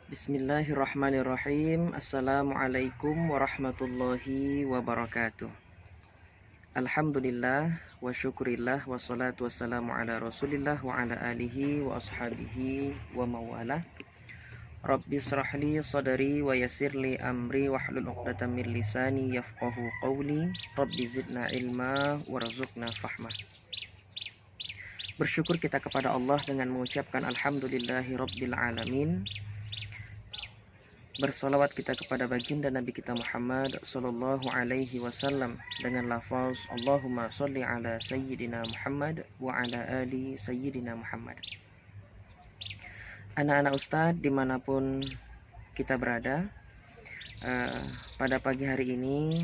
Bismillahirrahmanirrahim. Assalamualaikum warahmatullahi wabarakatuh. Alhamdulillah wa syukurillah wa salatu wassalamu ala rasulillah wa ala alihi wa ashabihi wa mawala. Rabbi srahli sadari wa yassirli amri wahlul 'uqdatam min lisani yafqahu qawli. Rabbi zidna ilma warzuqna fahma. Bersyukur kita kepada Allah dengan mengucapkan alhamdulillahi rabbil alamin. Bersolawat kita kepada baginda Nabi kita Muhammad sallallahu alaihi wasallam dengan lafaz Allahumma sholli ala sayyidina Muhammad wa ala ali sayyidina Muhammad. Anak-anak Ustadz dimanapun kita berada, pada pagi hari ini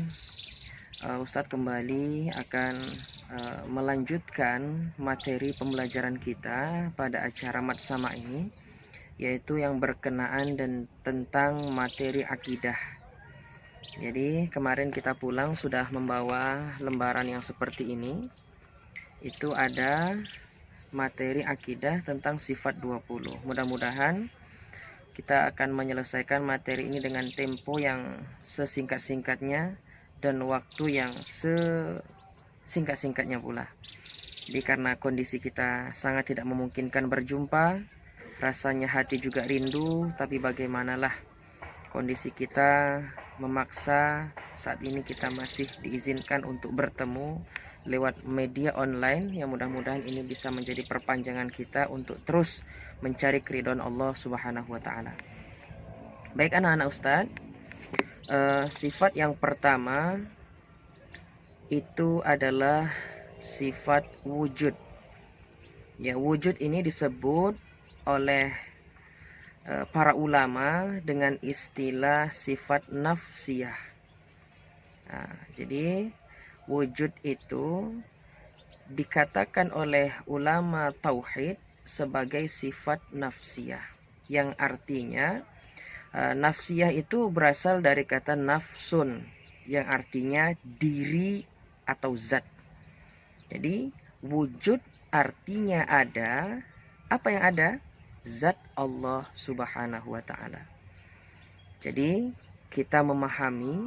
Ustadz kembali akan melanjutkan materi pembelajaran kita pada acara Matsama ini, yaitu yang berkenaan dan tentang materi akidah. Jadi kemarin kita pulang sudah membawa lembaran yang seperti ini. Itu ada materi akidah tentang sifat 20. Mudah-mudahan kita akan menyelesaikan materi ini dengan tempo yang sesingkat-singkatnya dan waktu yang sesingkat-singkatnya pula. Jadi karena kondisi kita sangat tidak memungkinkan berjumpa, rasanya hati juga rindu, tapi bagaimanalah kondisi kita memaksa saat ini kita masih diizinkan untuk bertemu lewat media online, yang mudah-mudahan ini bisa menjadi perpanjangan kita untuk terus mencari keridhaan Allah Subhanahu wa taala. Baik anak-anak Ustadz, sifat yang pertama itu adalah sifat wujud. Ya, wujud ini disebut oleh para ulama dengan istilah sifat nafsiyah. Nah, jadi wujud itu dikatakan oleh ulama tauhid sebagai sifat nafsiyah, yang artinya nafsiyah itu berasal dari kata nafsun, yang artinya diri atau zat. Jadi wujud artinya ada. Apa yang ada? Zat Allah Subhanahu wa ta'ala. Jadi kita memahami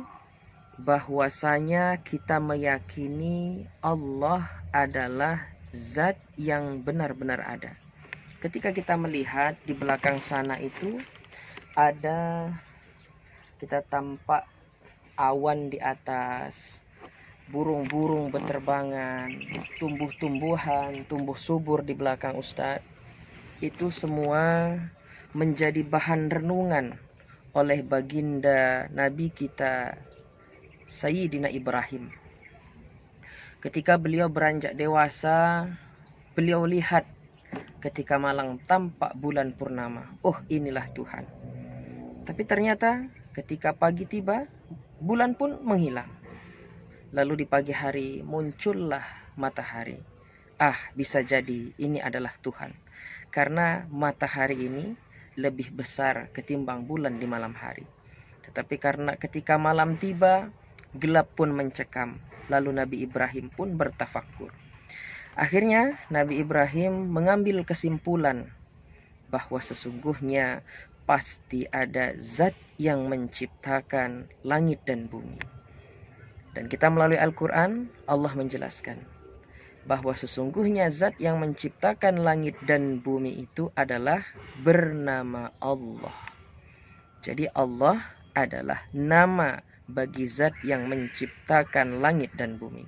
bahwasanya kita meyakini Allah adalah zat yang benar-benar ada. Ketika kita melihat di belakang sana itu ada, kita tampak awan di atas, burung-burung berterbangan, tumbuh-tumbuhan, tumbuh subur di belakang Ustadz. Itu semua menjadi bahan renungan oleh baginda Nabi kita Sayyidina Ibrahim. Ketika beliau beranjak dewasa, beliau lihat ketika malang tampak bulan purnama. Oh, inilah Tuhan. Tapi ternyata ketika pagi tiba, bulan pun menghilang. Lalu di pagi hari muncullah matahari. Bisa jadi ini adalah Tuhan. Karena matahari ini lebih besar ketimbang bulan di malam hari. Tetapi karena ketika malam tiba, gelap pun mencekam. Lalu Nabi Ibrahim pun bertafakur. Akhirnya Nabi Ibrahim mengambil kesimpulan bahwa sesungguhnya pasti ada zat yang menciptakan langit dan bumi. Dan kita melalui Al-Quran, Allah menjelaskan bahwa sesungguhnya zat yang menciptakan langit dan bumi itu adalah bernama Allah. Jadi Allah adalah nama bagi zat yang menciptakan langit dan bumi.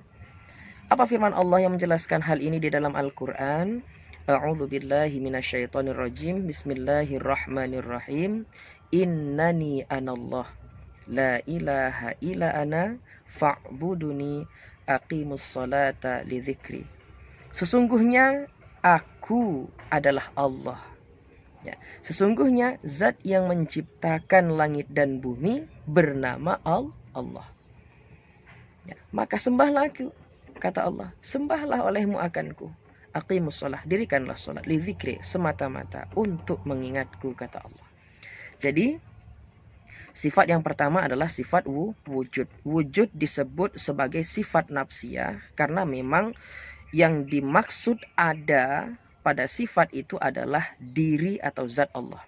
Apa firman Allah yang menjelaskan hal ini di dalam Al-Quran? A'udzu billahi minasyaitonir rajim. Bismillahirrahmanirrahim. Innani anallah la ilaha illa ana fa'buduni aqimus salata li dzikri. Sesungguhnya aku adalah Allah. Ya, sesungguhnya zat yang menciptakan langit dan bumi bernama Allah. Ya, maka sembahlah aku, kata Allah, sembahlah olehmu akanku. Aqimus shalah, dirikanlah salat li dzikri, semata-mata untuk mengingatku, kata Allah. Jadi sifat yang pertama adalah sifat wujud. Wujud disebut sebagai sifat nafsiyah karena memang yang dimaksud ada pada sifat itu adalah diri atau zat Allah.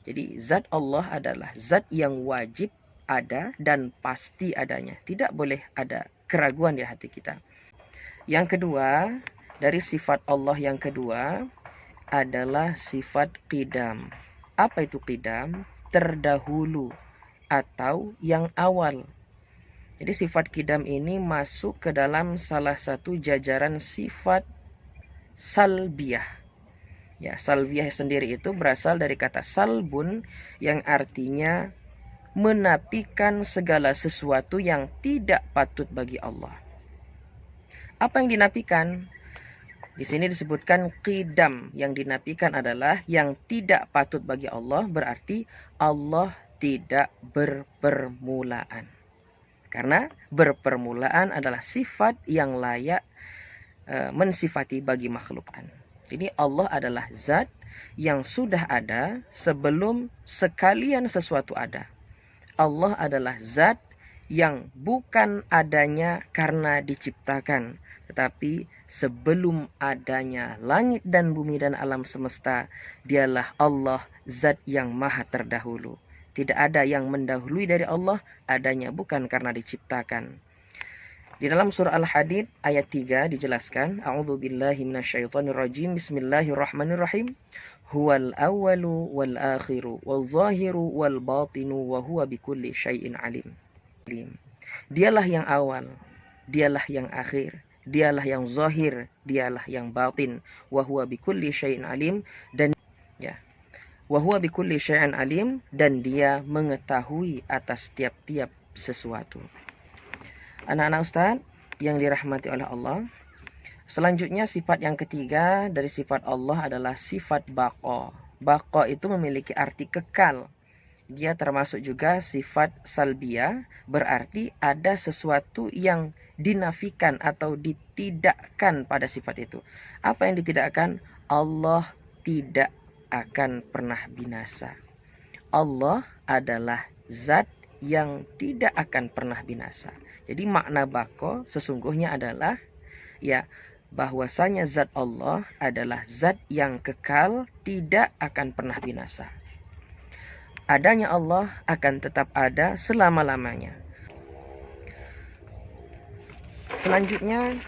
Jadi zat Allah adalah zat yang wajib ada dan pasti adanya. Tidak boleh ada keraguan di hati kita. Yang kedua, dari sifat Allah yang kedua adalah sifat qidam. Apa itu qidam? Terdahulu atau yang awal. Jadi sifat qidam ini masuk ke dalam salah satu jajaran sifat salbiyah. Ya, salbiyah sendiri itu berasal dari kata salbun yang artinya menafikan segala sesuatu yang tidak patut bagi Allah. Apa yang dinafikan? Di sini disebutkan qidam. Yang dinafikan adalah yang tidak patut bagi Allah, berarti Allah tidak berpermulaan. Karena berpermulaan adalah sifat yang layak mensifati bagi makhlukan. Jadi Allah adalah zat yang sudah ada sebelum sekalian sesuatu ada. Allah adalah zat yang bukan adanya karena diciptakan, tetapi sebelum adanya langit dan bumi dan alam semesta, dialah Allah zat yang maha terdahulu. Tidak ada yang mendahului dari Allah, adanya bukan karena diciptakan. Di dalam surah Al-Hadid ayat 3 dijelaskan, A'udzubillahi minasyaitonirrajim, Bismillahirrahmanirrahim. Huwal awwalu wal akhiru wal zahiru wal batinu wa huwa bikulli syai'in alim. Dialah yang awal, dialah yang akhir, dialah yang zahir, dialah yang batin, wa huwa bikulli syai'in alim, dan ya, wa huwa bikulli syai'in alim, dan dia mengetahui atas tiap-tiap sesuatu. Anak-anak Ustaz yang dirahmati oleh Allah, selanjutnya sifat yang ketiga dari sifat Allah adalah sifat baqa. Baqa itu memiliki arti kekal. Dia termasuk juga sifat salbiyah, berarti ada sesuatu yang dinafikan atau ditidakkan pada sifat itu. Apa yang ditidakkan? Allah tidak akan pernah binasa. Allah adalah zat yang tidak akan pernah binasa. Jadi makna baqa sesungguhnya adalah ya, bahwasanya zat Allah adalah zat yang kekal, tidak akan pernah binasa. Adanya Allah akan tetap ada selama-lamanya. Selanjutnya,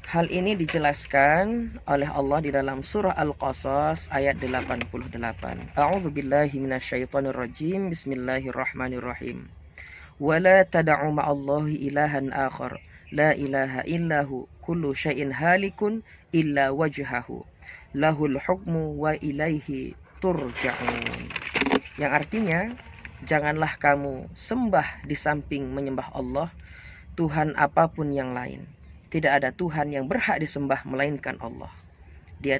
hal ini dijelaskan oleh Allah di dalam surah Al-Qasas ayat 88. A'udzubillahi minasyaitonirrajim. Bismillahirrahmanirrahim. Wala tad'u ma'allahi ilahan akhar, la ilaha illahu, kullu syai'in halikun illa wajhahu, lahul hukmu wa ilaihi turja'un. Yang artinya, janganlah kamu sembah di samping menyembah Allah Tuhan apapun yang lain. Tidak ada Tuhan yang berhak disembah melainkan Allah. Dia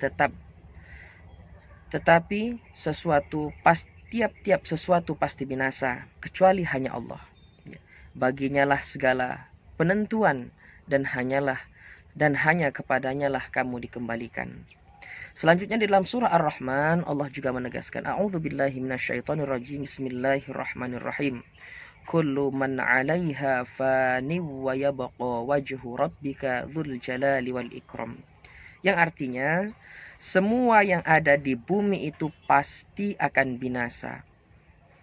tetapi tiap-tiap sesuatu pasti binasa kecuali hanya Allah. Baginya lah segala penentuan, dan hanya kepadanya lah kamu dikembalikan. Selanjutnya di dalam surah Ar-Rahman Allah juga menegaskan, A'udzubillahi minasyaitonirrajim. Bismillahirrahmanirrahim. Kullu man 'alaiha fani wa yabqa wajhu rabbika dzul jalali wal ikram. Yang artinya, semua yang ada di bumi itu pasti akan binasa,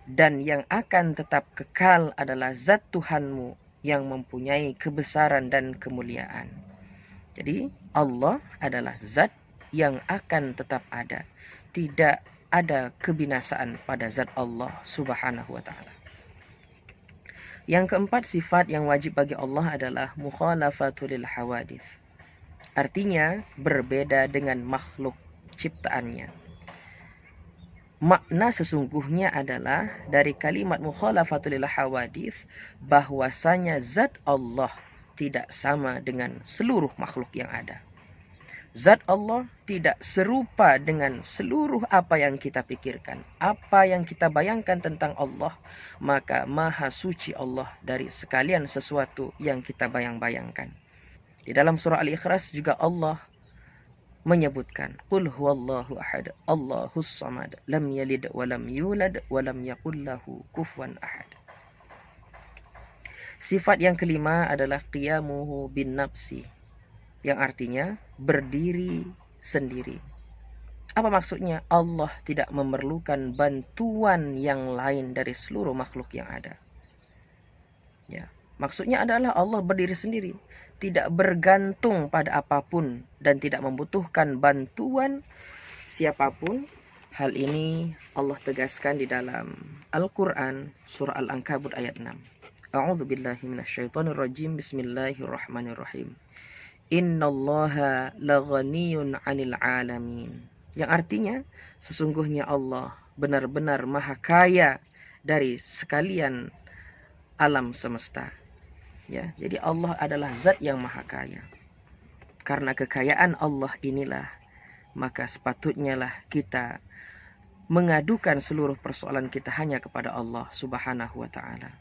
dan yang akan tetap kekal adalah zat Tuhanmu yang mempunyai kebesaran dan kemuliaan. Jadi Allah adalah zat yang akan tetap ada. Tidak ada kebinasaan pada zat Allah subhanahu wa ta'ala. Yang keempat, sifat yang wajib bagi Allah adalah mukhalafatul hawadith. Artinya berbeda dengan makhluk ciptaannya. Makna sesungguhnya adalah dari kalimat mukhalafatul hawadith, bahwasanya zat Allah tidak sama dengan seluruh makhluk yang ada. Zat Allah tidak serupa dengan seluruh apa yang kita pikirkan, apa yang kita bayangkan tentang Allah. Maka maha suci Allah dari sekalian sesuatu yang kita bayang-bayangkan. Di dalam surah Al-Ikhlas juga Allah menyebutkan, Qul huwallahu ahad, Allahus samad, lam yalid wa lam yulad wa lam yakul lahu kufuwan ahad. Sifat yang kelima adalah qiyamuhu bin nafsi, yang artinya berdiri sendiri. Apa maksudnya? Allah tidak memerlukan bantuan yang lain dari seluruh makhluk yang ada. Ya, maksudnya adalah Allah berdiri sendiri, tidak bergantung pada apapun dan tidak membutuhkan bantuan siapapun. Hal ini Allah tegaskan di dalam Al-Qur'an surah Al-Ankabut ayat 6. A'udzu billahi minasyaitonir rajim. Bismillahirrahmanirrahim. Innallaha laghaniyun 'anil 'alamin. Yang artinya sesungguhnya Allah benar-benar maha kaya dari sekalian alam semesta. Ya, jadi Allah adalah zat yang maha kaya. Karena kekayaan Allah inilah, maka sepatutnya lah kita mengadukan seluruh persoalan kita hanya kepada Allah Subhanahu wa taala.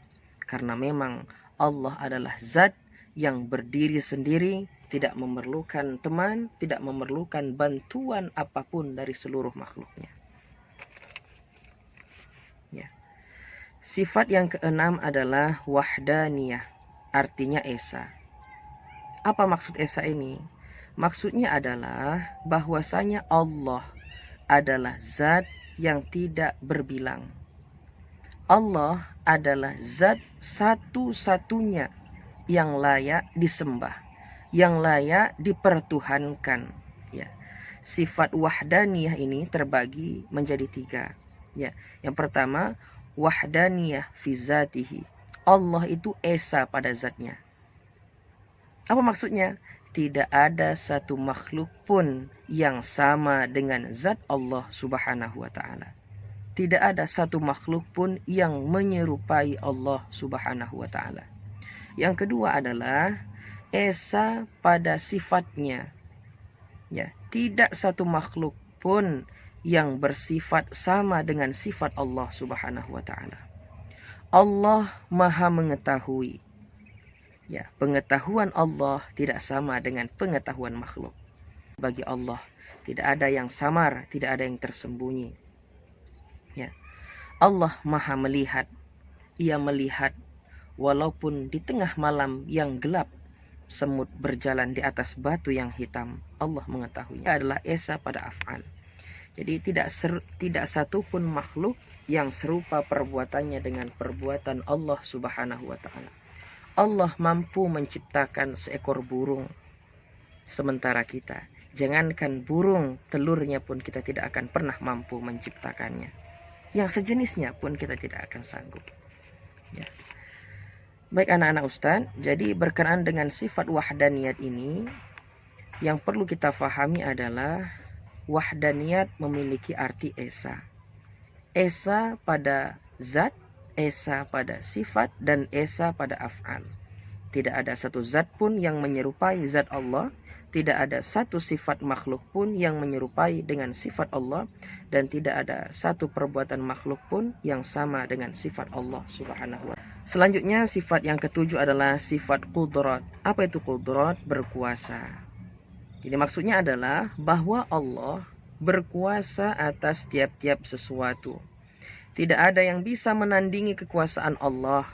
Karena memang Allah adalah zat yang berdiri sendiri, tidak memerlukan teman, tidak memerlukan bantuan apapun dari seluruh makhluknya. Ya. Sifat yang keenam adalah wahdaniyah, artinya esa. Apa maksud esa ini? Maksudnya adalah bahwasanya Allah adalah zat yang tidak berbilang. Allah adalah zat satu-satunya yang layak disembah, yang layak dipertuhankan. Ya. Sifat wahdaniyah ini terbagi menjadi 3. Ya. Yang pertama, wahdaniyah fi zatihi. Allah itu esa pada zatnya. Apa maksudnya? Tidak ada satu makhluk pun yang sama dengan zat Allah Subhanahu wa taala. Tidak ada satu makhluk pun yang menyerupai Allah Subhanahu wa taala. Yang kedua adalah esa pada sifatnya. Ya, tidak satu makhluk pun yang bersifat sama dengan sifat Allah Subhanahu wa taala. Allah Maha mengetahui. Ya, pengetahuan Allah tidak sama dengan pengetahuan makhluk. Bagi Allah tidak ada yang samar, tidak ada yang tersembunyi. Ya. Allah Maha melihat. Ia melihat walaupun di tengah malam yang gelap, semut berjalan di atas batu yang hitam. Allah mengetahui. Ia adalah esa pada af'al. Jadi tidak satu pun makhluk yang serupa perbuatannya dengan perbuatan Allah Subhanahu wa taala. Allah mampu menciptakan seekor burung, sementara kita, jangankan burung, telurnya pun kita tidak akan pernah mampu menciptakannya. Yang sejenisnya pun kita tidak akan sanggup. Ya. Baik anak-anak Ustadz, jadi berkenaan dengan sifat wahdaniyat ini, yang perlu kita fahami adalah wahdaniyat memiliki arti esa. Esa pada zat, esa pada sifat, dan esa pada af'al. Tidak ada satu zat pun yang menyerupai zat Allah, tidak ada satu sifat makhluk pun yang menyerupai dengan sifat Allah, dan tidak ada satu perbuatan makhluk pun yang sama dengan sifat Allah Subhanahu wa ta'ala. Selanjutnya sifat yang ketujuh adalah sifat qudrat. Apa itu qudrat? Berkuasa. Jadi maksudnya adalah bahwa Allah berkuasa atas tiap-tiap sesuatu. Tidak ada yang bisa menandingi kekuasaan Allah.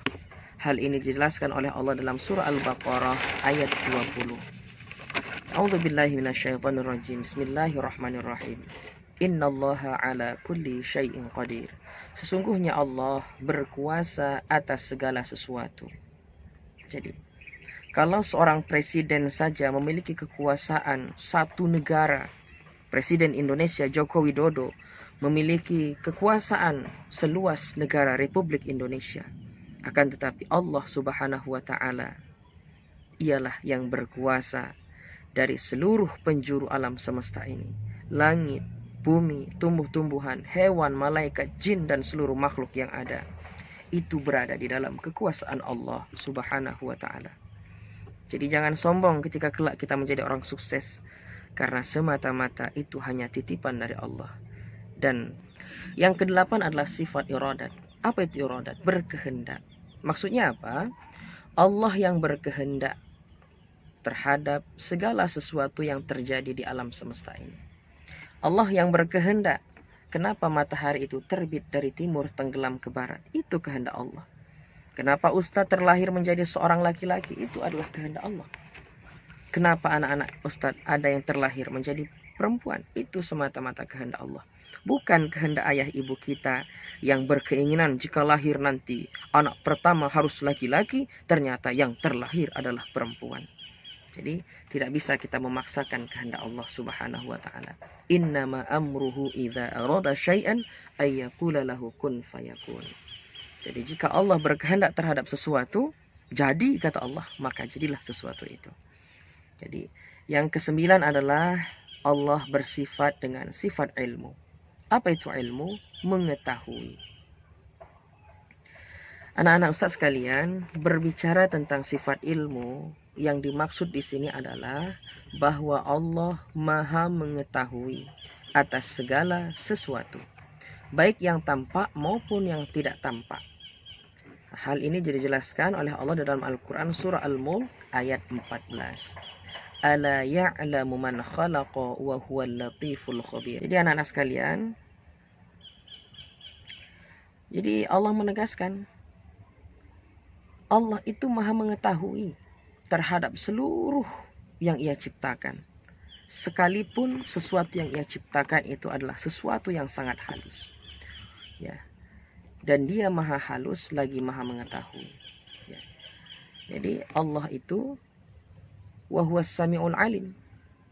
Hal ini dijelaskan oleh Allah dalam surah Al-Baqarah ayat 20. A'udzu billahi minasyaitonir rajim. Bismillahirrahmanirrahim. Innallaha ala kulli syai'in qadir. Sesungguhnya Allah berkuasa atas segala sesuatu. Jadi, kalau seorang presiden saja memiliki kekuasaan satu negara, Presiden Indonesia Joko Widodo memiliki kekuasaan seluas negara Republik Indonesia. Akan tetapi Allah Subhanahu wa ta'ala ialah yang berkuasa dari seluruh penjuru alam semesta ini. Langit, bumi, tumbuh-tumbuhan, hewan, malaikat, jin, dan seluruh makhluk yang ada. Itu berada di dalam kekuasaan Allah Subhanahu wa ta'ala. Jadi jangan sombong ketika kelak kita menjadi orang sukses. Karena semata-mata itu hanya titipan dari Allah. Dan yang kedelapan adalah sifat iradat. Apa itu iradat? Berkehendak. Maksudnya apa? Allah yang berkehendak terhadap segala sesuatu yang terjadi di alam semesta ini. Allah yang berkehendak. Kenapa matahari itu terbit dari timur tenggelam ke barat? Itu kehendak Allah. Kenapa Ustadz terlahir menjadi seorang laki-laki? Itu adalah kehendak Allah. Kenapa anak-anak Ustadz ada yang terlahir menjadi perempuan. Itu semata-mata kehendak Allah. Bukan kehendak ayah ibu kita yang berkeinginan jika lahir nanti anak pertama harus laki-laki, ternyata yang terlahir adalah perempuan. Jadi tidak bisa kita memaksakan kehendak Allah Subhanahu wa taala. Innama amruhu idza arada syai'an ayyaqula lahu kun fayakun. Jadi jika Allah berkehendak terhadap sesuatu, jadi kata Allah, maka jadilah sesuatu itu. Jadi yang kesembilan adalah Allah bersifat dengan sifat ilmu. Apa itu ilmu? Mengetahui. Anak-anak ustaz sekalian, berbicara tentang sifat ilmu, yang dimaksud di sini adalah bahwa Allah Maha mengetahui atas segala sesuatu, baik yang tampak maupun yang tidak tampak. Hal ini dijelaskan oleh Allah dalam Al-Quran surah Al-Mulk ayat 14. Ala ya'lamu man khalaqa wa huwal latiful khabir. Jadi anak-anak sekalian, jadi Allah menegaskan Allah itu Maha mengetahui terhadap seluruh yang Ia ciptakan. Sekalipun sesuatu yang Ia ciptakan itu adalah sesuatu yang sangat halus. Ya. Dan Dia Maha halus lagi Maha mengetahui. Ya. Jadi Allah itu wa huwas samiul alim.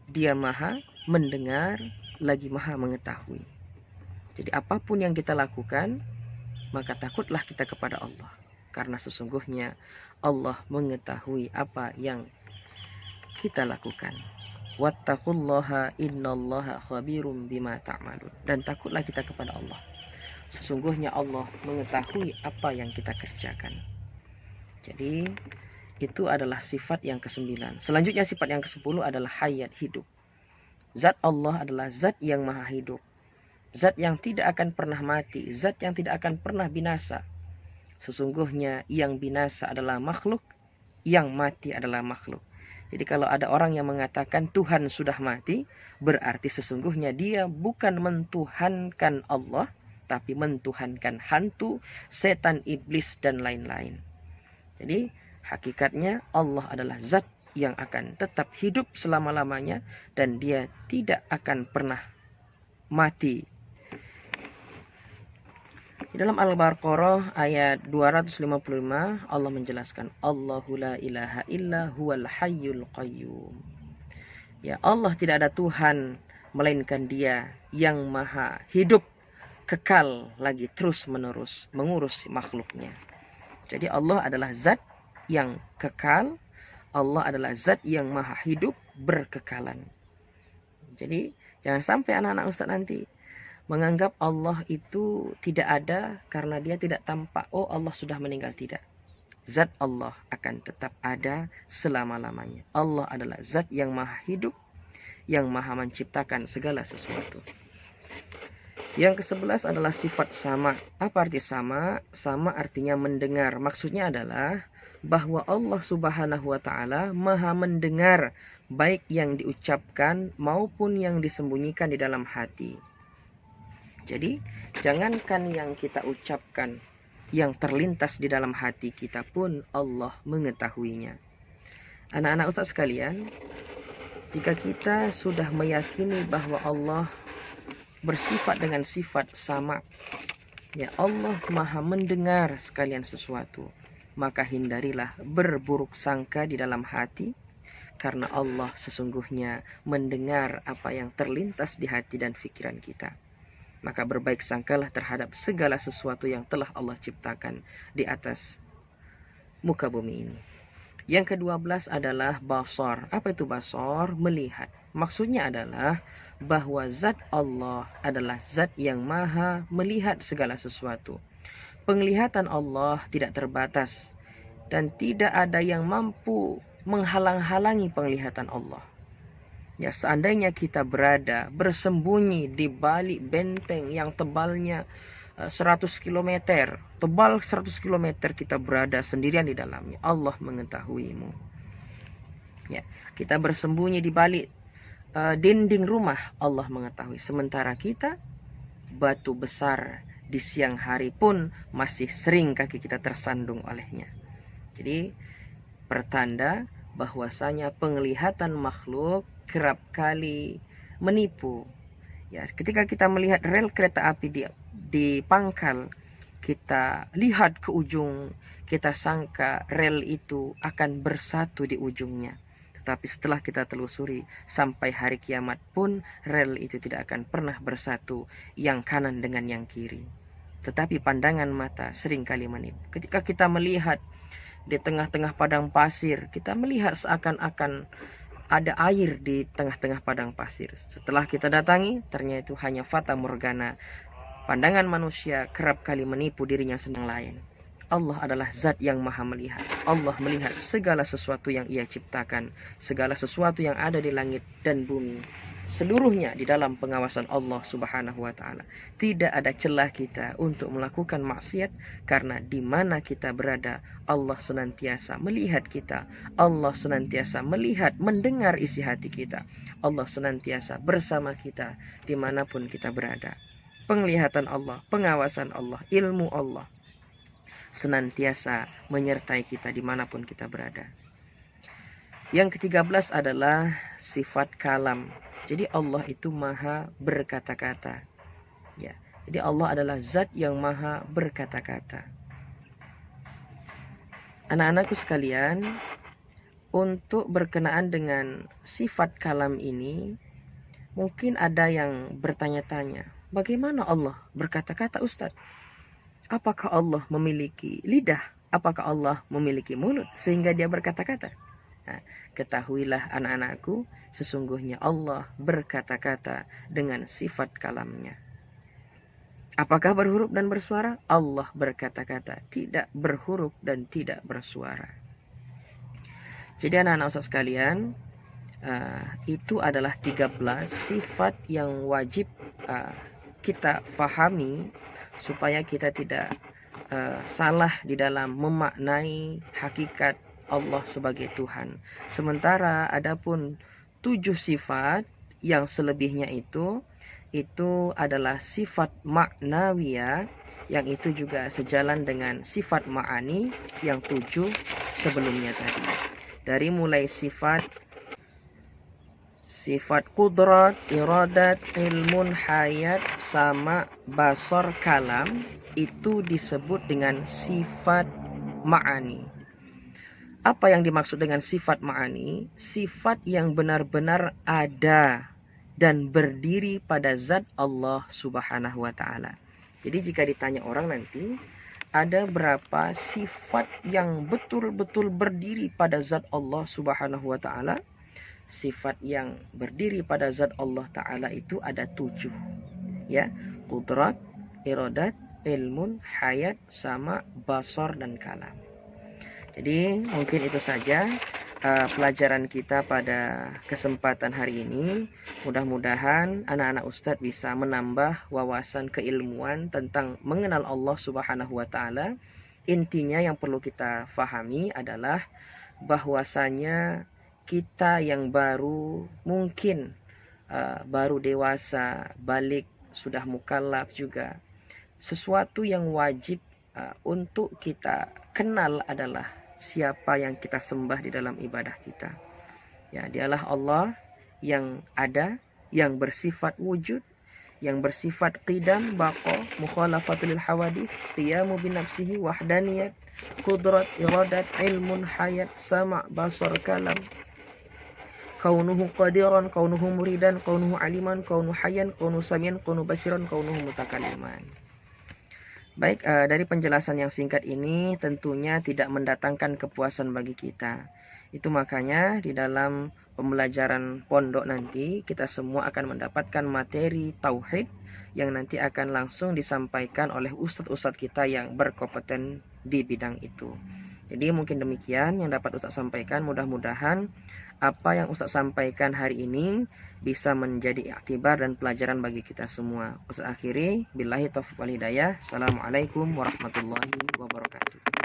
Dia Maha mendengar lagi Maha mengetahui. Jadi apapun yang kita lakukan, maka takutlah kita kepada Allah, karena sesungguhnya Allah mengetahui apa yang kita lakukan. Wattaqullaha innallaha khabirum bima ta'malun. Dan takutlah kita kepada Allah. Sesungguhnya Allah mengetahui apa yang kita kerjakan. Jadi itu adalah sifat yang ke-9. Selanjutnya sifat yang ke-10 adalah hayat, hidup. Zat Allah adalah zat yang maha hidup. Zat yang tidak akan pernah mati. Zat yang tidak akan pernah binasa. Sesungguhnya yang binasa adalah makhluk, yang mati adalah makhluk. Jadi kalau ada orang yang mengatakan Tuhan sudah mati, berarti sesungguhnya dia bukan mentuhankan Allah, tapi mentuhankan hantu, setan, iblis, dan lain-lain. Jadi hakikatnya Allah adalah zat yang akan tetap hidup selama-lamanya dan dia tidak akan pernah mati. Di dalam Al-Baqarah ayat 255 Allah menjelaskan Allahu la ilaha illa huwal hayyul qayyum. Ya, Allah tidak ada Tuhan melainkan Dia yang maha hidup, kekal lagi terus-menerus mengurus makhluknya. Jadi Allah adalah zat yang kekal, Allah adalah zat yang maha hidup berkekalan. Jadi jangan sampai anak-anak ustaz nanti menganggap Allah itu tidak ada karena dia tidak tampak. Oh, Allah sudah meninggal. Tidak. Zat Allah akan tetap ada selama-lamanya. Allah adalah zat yang maha hidup, yang maha menciptakan segala sesuatu. Yang ke-11 adalah sifat sama. Apa arti sama? Sama artinya mendengar. Maksudnya adalah bahwa Allah Subhanahu wa taala maha mendengar baik yang diucapkan maupun yang disembunyikan di dalam hati. Jadi jangankan yang kita ucapkan, yang terlintas di dalam hati kita pun Allah mengetahuinya. Anak-anak ustaz sekalian, jika kita sudah meyakini bahwa Allah bersifat dengan sifat sama, ya Allah maha mendengar sekalian sesuatu, maka hindarilah berburuk sangka di dalam hati, karena Allah sesungguhnya mendengar apa yang terlintas di hati dan pikiran kita. Maka berbaik sangkalah terhadap segala sesuatu yang telah Allah ciptakan di atas muka bumi ini. Yang ke-12 adalah basar. Apa itu basar? Melihat. Maksudnya adalah bahwa zat Allah adalah zat yang maha melihat segala sesuatu. Penglihatan Allah tidak terbatas dan tidak ada yang mampu menghalang-halangi penglihatan Allah. Ya, seandainya kita berada bersembunyi di balik benteng yang tebalnya 100 km, tebal 100 km kita berada sendirian di dalamnya, Allah mengetahuimu. Ya, kita bersembunyi di balik dinding rumah, Allah mengetahui. Sementara kita batu besar di siang hari pun masih sering kaki kita tersandung olehnya. Jadi pertanda bahwasanya penglihatan makhluk kerap kali menipu. Ya, ketika kita melihat rel kereta api di pangkal, kita lihat ke ujung, kita sangka rel itu akan bersatu di ujungnya. Tetapi setelah kita telusuri, sampai hari kiamat pun rel itu tidak akan pernah bersatu yang kanan dengan yang kiri. Tetapi pandangan mata seringkali menipu. Ketika kita melihat di tengah-tengah padang pasir, kita melihat seakan-akan ada air di tengah-tengah padang pasir. Setelah kita datangi, ternyata itu hanya fata morgana. Pandangan manusia kerap kali menipu dirinya sendiri lain. Allah adalah zat yang maha melihat. Allah melihat segala sesuatu yang ia ciptakan, segala sesuatu yang ada di langit dan bumi, seluruhnya di dalam pengawasan Allah Subhanahu wa ta'ala. Tidak ada celah kita untuk melakukan maksiat, karena di mana kita berada, Allah senantiasa melihat kita. Allah senantiasa melihat, mendengar isi hati kita. Allah senantiasa bersama kita dimanapun kita berada. Penglihatan Allah, pengawasan Allah, ilmu Allah senantiasa menyertai kita dimanapun kita berada. Yang ke-13 adalah sifat kalam. Jadi Allah itu maha berkata-kata. Ya, jadi Allah adalah zat yang maha berkata-kata. Anak-anakku sekalian, untuk berkenaan dengan sifat kalam ini, mungkin ada yang bertanya-tanya, bagaimana Allah berkata-kata, Ustadz? Apakah Allah memiliki lidah? Apakah Allah memiliki mulut sehingga dia berkata-kata? Nah, ketahuilah anak-anakku, sesungguhnya Allah berkata-kata dengan sifat kalamnya. Apakah berhuruf dan bersuara? Allah berkata-kata, tidak berhuruf dan tidak bersuara. Jadi anak-anak Ustaz sekalian, itu adalah 13 sifat yang wajib kita fahami supaya kita tidak salah di dalam memaknai hakikat Allah sebagai Tuhan. Sementara adapun 7 sifat yang selebihnya itu adalah sifat maknawiyah, yang itu juga sejalan dengan sifat ma'ani yang 7 sebelumnya tadi. Dari mulai sifat kudrat, iradat, ilmun, hayat, sama, basar, kalam, itu disebut dengan sifat ma'ani. Apa yang dimaksud dengan sifat ma'ani? Sifat yang benar-benar ada dan berdiri pada zat Allah Subhanahu wa ta'ala. Jadi jika ditanya orang nanti, ada berapa sifat yang betul-betul berdiri pada zat Allah Subhanahu wa ta'ala? Sifat yang berdiri pada zat Allah Ta'ala itu ada 7, ya, kudrat, iradat, ilmun, hayat, sama, basar, dan kalam. Jadi mungkin itu saja pelajaran kita pada kesempatan hari ini. Mudah-mudahan anak-anak Ustadz bisa menambah wawasan keilmuan tentang mengenal Allah Subhanahu wa ta'ala. Intinya yang perlu kita fahami adalah bahwasanya kita yang baru, mungkin baru dewasa, balik, sudah mukallaf juga, sesuatu yang wajib untuk kita kenal adalah siapa yang kita sembah di dalam ibadah kita. Ya, dialah Allah yang ada, yang bersifat wujud, yang bersifat qidam, baqa, mukhalafatul hawadith, qiyamu binafsihi, wahdaniyat, qudrat, iradat, ilmun, hayat, sama, basar, kalam, kaunuhu qadiran, kaunuhu muridan, kaunuhu aliman, kaunuhu hayyan, kaunuhu samian, kaunuhu basiran, kaunuhu mutakaliman. Baik, dari penjelasan yang singkat ini tentunya tidak mendatangkan kepuasan bagi kita. Itu makanya di dalam pembelajaran pondok nanti kita semua akan mendapatkan materi tauhid yang nanti akan langsung disampaikan oleh ustadz-ustadz kita yang berkompeten di bidang itu. Jadi mungkin demikian yang dapat Ustadz sampaikan. Mudah-mudahan apa yang Ustadz sampaikan hari ini bisa menjadi iktibar dan pelajaran bagi kita semua. Ustadz akhiri, billahi taufiq wal hidayah. Assalamualaikum warahmatullahi wabarakatuh.